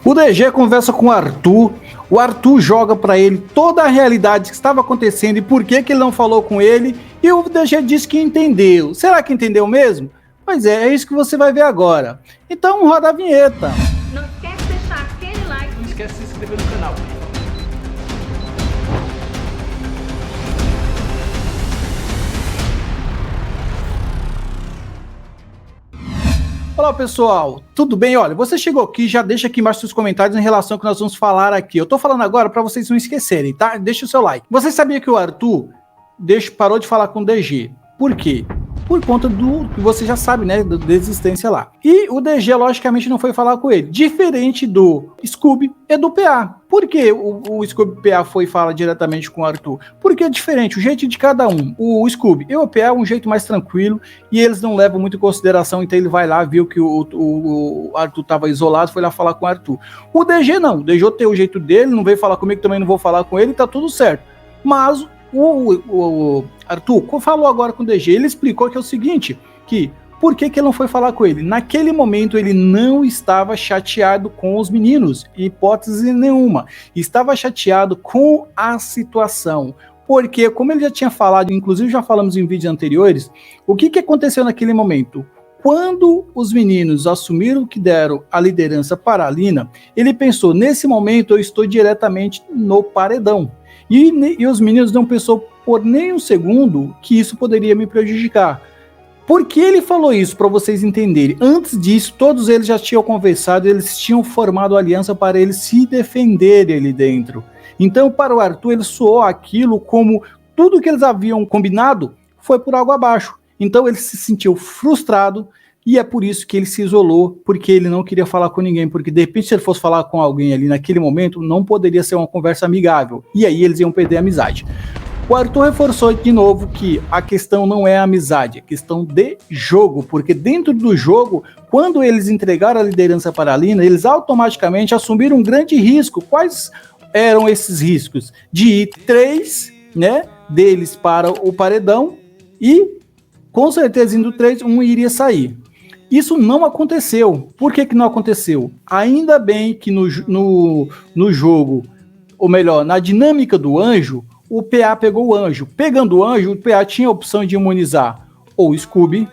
O DG conversa com o Arthur joga pra ele toda a realidade que estava acontecendo e por que ele não falou com ele, e o DG disse que entendeu. Será que entendeu mesmo? Pois é isso que você vai ver agora. Então roda a vinheta. Não esquece de deixar aquele like. Não esquece de se inscrever no canal. Olá pessoal, tudo bem? Olha, você chegou aqui, já deixa aqui embaixo seus comentários em relação ao que nós vamos falar aqui. Eu tô falando agora para vocês não esquecerem, tá? Deixa o seu like. Você sabia que o Arthur parou de falar com o DG? Por quê? Por conta do que você já sabe, né, da desistência lá. E o DG, logicamente, não foi falar com ele. Diferente do Scooby e do PA. Por que o Scooby e o PA foi e fala diretamente com o Arthur? Porque é diferente, o jeito de cada um. O Scooby e o PA é um jeito mais tranquilo e eles não levam muito em consideração, então ele vai lá, viu que o Arthur estava isolado, foi lá falar com o Arthur. O DG não, o DG tem o jeito dele, não veio falar comigo, também não vou falar com ele, tá tudo certo. Mas o Arthur falou agora com o DG, ele explicou que é o seguinte, que por que ele não foi falar com ele? Naquele momento ele não estava chateado com os meninos, hipótese nenhuma, estava chateado com a situação, porque como ele já tinha falado, inclusive já falamos em vídeos anteriores, o que aconteceu naquele momento? Quando os meninos assumiram que deram a liderança para a Lina, ele pensou, nesse momento eu estou diretamente no paredão. E os meninos não pensou por nem um segundo que isso poderia me prejudicar. Por que ele falou isso? Para vocês entenderem. Antes disso, todos eles já tinham conversado, eles tinham formado aliança para eles se defenderem ali dentro. Então, para o Arthur, ele soou aquilo como tudo que eles haviam combinado foi por água abaixo. Então, ele se sentiu frustrado e é por isso que ele se isolou, porque ele não queria falar com ninguém, porque de repente se ele fosse falar com alguém ali naquele momento, não poderia ser uma conversa amigável, e aí eles iam perder a amizade. O Arthur reforçou de novo que a questão não é a amizade, é questão de jogo, porque dentro do jogo, quando eles entregaram a liderança para a Lina, eles automaticamente assumiram um grande risco. Quais eram esses riscos? De ir 3, né, deles para o paredão e, com certeza, indo 3, um iria sair. Isso não aconteceu. Por que não aconteceu? Ainda bem que no jogo, ou melhor, na dinâmica do anjo, o PA pegou o anjo. Pegando o anjo, o PA tinha a opção de imunizar ou o Scooby,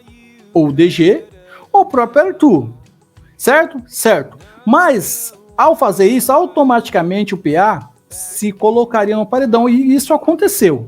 ou o DG, ou o próprio Arthur. Certo? Certo. Mas, ao fazer isso, automaticamente o PA se colocaria no paredão, e isso aconteceu.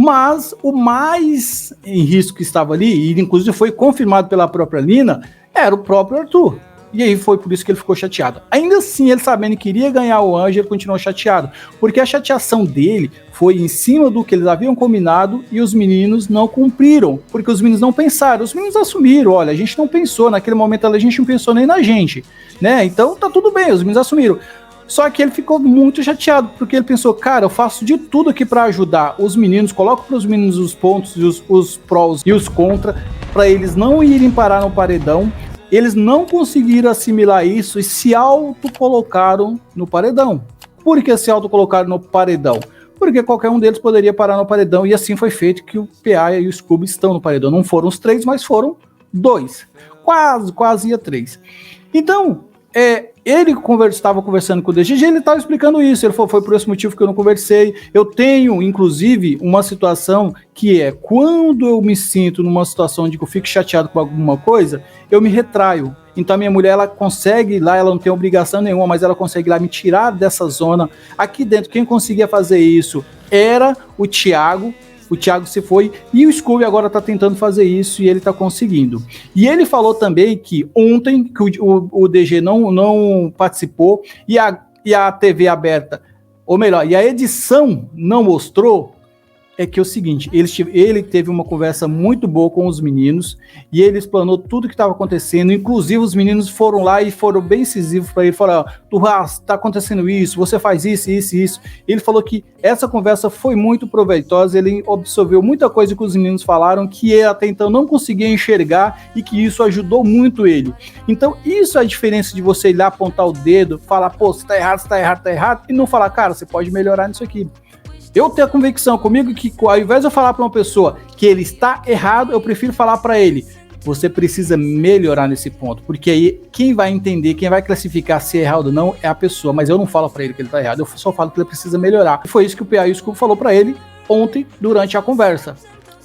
Mas o mais em risco que estava ali, e inclusive foi confirmado pela própria Lina, era o próprio Arthur. E aí foi por isso que ele ficou chateado. Ainda assim, ele sabendo que iria ganhar o anjo, ele continuou chateado. Porque a chateação dele foi em cima do que eles haviam combinado e os meninos não cumpriram. Porque os meninos não pensaram. Os meninos assumiram, olha, a gente não pensou, naquele momento a gente não pensou nem na gente, né? Então tá tudo bem, os meninos assumiram. Só que ele ficou muito chateado, porque ele pensou, cara, eu faço de tudo aqui para ajudar os meninos, coloco para os meninos os pontos e os prós e os contra, para eles não irem parar no paredão. Eles não conseguiram assimilar isso e se autocolocaram no paredão. Por que se autocolocaram no paredão? Porque qualquer um deles poderia parar no paredão, e assim foi feito que o PA e o Scooby estão no paredão. Não foram os 3, mas foram 2. Quase ia 3. Então, ele estava conversando com o DG, ele estava explicando isso, ele falou, foi por esse motivo que eu não conversei. Eu tenho, inclusive, uma situação que é, quando eu me sinto numa situação de que eu fico chateado com alguma coisa, eu me retraio. Então a minha mulher, ela consegue ir lá, ela não tem obrigação nenhuma, mas ela consegue ir lá me tirar dessa zona. Aqui dentro, quem conseguia fazer isso era o Thiago. O Thiago se foi e o Scooby agora está tentando fazer isso e ele está conseguindo. E ele falou também que ontem que o DG não participou e a TV aberta, ou melhor, e a edição não mostrou, é que é o seguinte, ele teve uma conversa muito boa com os meninos e ele explanou tudo o que estava acontecendo, inclusive os meninos foram lá e foram bem incisivos para ele, falaram, Turras, está acontecendo isso, você faz isso, isso e isso. Ele falou que essa conversa foi muito proveitosa, ele absorveu muita coisa que os meninos falaram, que ele até então não conseguia enxergar e que isso ajudou muito ele. Então isso é a diferença de você ir lá apontar o dedo, falar, pô, você tá errado, e não falar, cara, você pode melhorar nisso aqui. Eu tenho a convicção comigo que, ao invés de eu falar para uma pessoa que ele está errado, eu prefiro falar para ele, você precisa melhorar nesse ponto, porque aí quem vai entender, quem vai classificar se é errado ou não é a pessoa, mas eu não falo pra ele que ele tá errado, eu só falo que ele precisa melhorar. E foi isso que o PA School falou pra ele ontem, durante a conversa.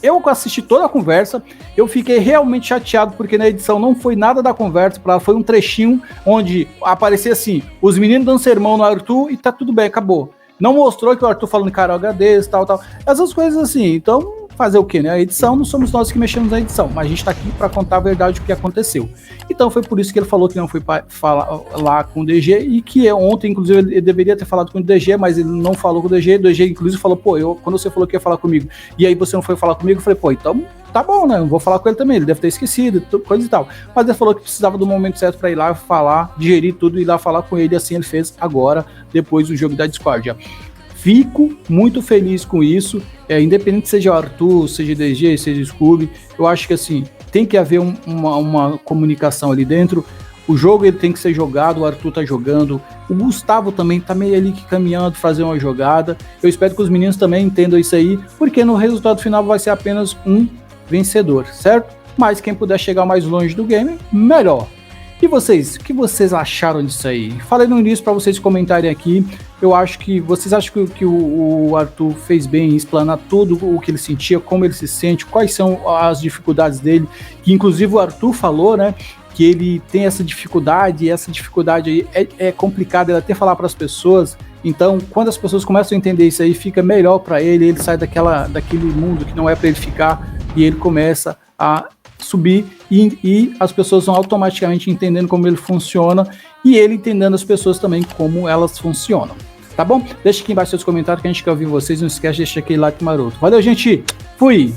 Eu assisti toda a conversa, eu fiquei realmente chateado, porque na edição não foi nada da conversa, foi um trechinho onde aparecia assim, os meninos dando sermão no Arthur e tá tudo bem, acabou. Não mostrou que o Arthur falando, cara, eu agradeço, tal. Essas coisas assim, então fazer o quê, né? A edição, não somos nós que mexemos na edição, mas a gente tá aqui para contar a verdade do que aconteceu. Então foi por isso que ele falou que não foi falar lá com o DG e que ontem, inclusive, ele deveria ter falado com o DG, mas ele não falou com o DG inclusive falou, pô, quando você falou que ia falar comigo e aí você não foi falar comigo, eu falei, pô, então tá bom, né? Eu vou falar com ele também, ele deve ter esquecido, coisa e tal. Mas ele falou que precisava do momento certo para ir lá falar, digerir tudo e ir lá falar com ele, e assim ele fez agora, depois do jogo da discórdia. Fico muito feliz com isso, independente seja o Arthur, seja DG, seja o Scooby, eu acho que assim, tem que haver uma comunicação ali dentro, o jogo ele tem que ser jogado, o Arthur tá jogando, o Gustavo também tá meio ali caminhando, fazer uma jogada, eu espero que os meninos também entendam isso aí, porque no resultado final vai ser apenas um vencedor, certo? Mas quem puder chegar mais longe do game, melhor. E vocês, o que vocês acharam disso aí? Falei no início para vocês comentarem aqui. Eu acho que vocês acham que o Arthur fez bem em explanar tudo o que ele sentia, como ele se sente, quais são as dificuldades dele, que inclusive o Arthur falou, né, que ele tem essa dificuldade, e essa dificuldade aí é complicada, ele até falar para as pessoas. Então, quando as pessoas começam a entender isso aí, fica melhor para ele, ele sai daquele mundo que não é para ele ficar, e ele começa a subir e as pessoas vão automaticamente entendendo como ele funciona e ele entendendo as pessoas também como elas funcionam. Tá bom? Deixa aqui embaixo seus comentários que a gente quer ouvir vocês. Não esquece de deixar aquele like maroto. Valeu, gente! Fui!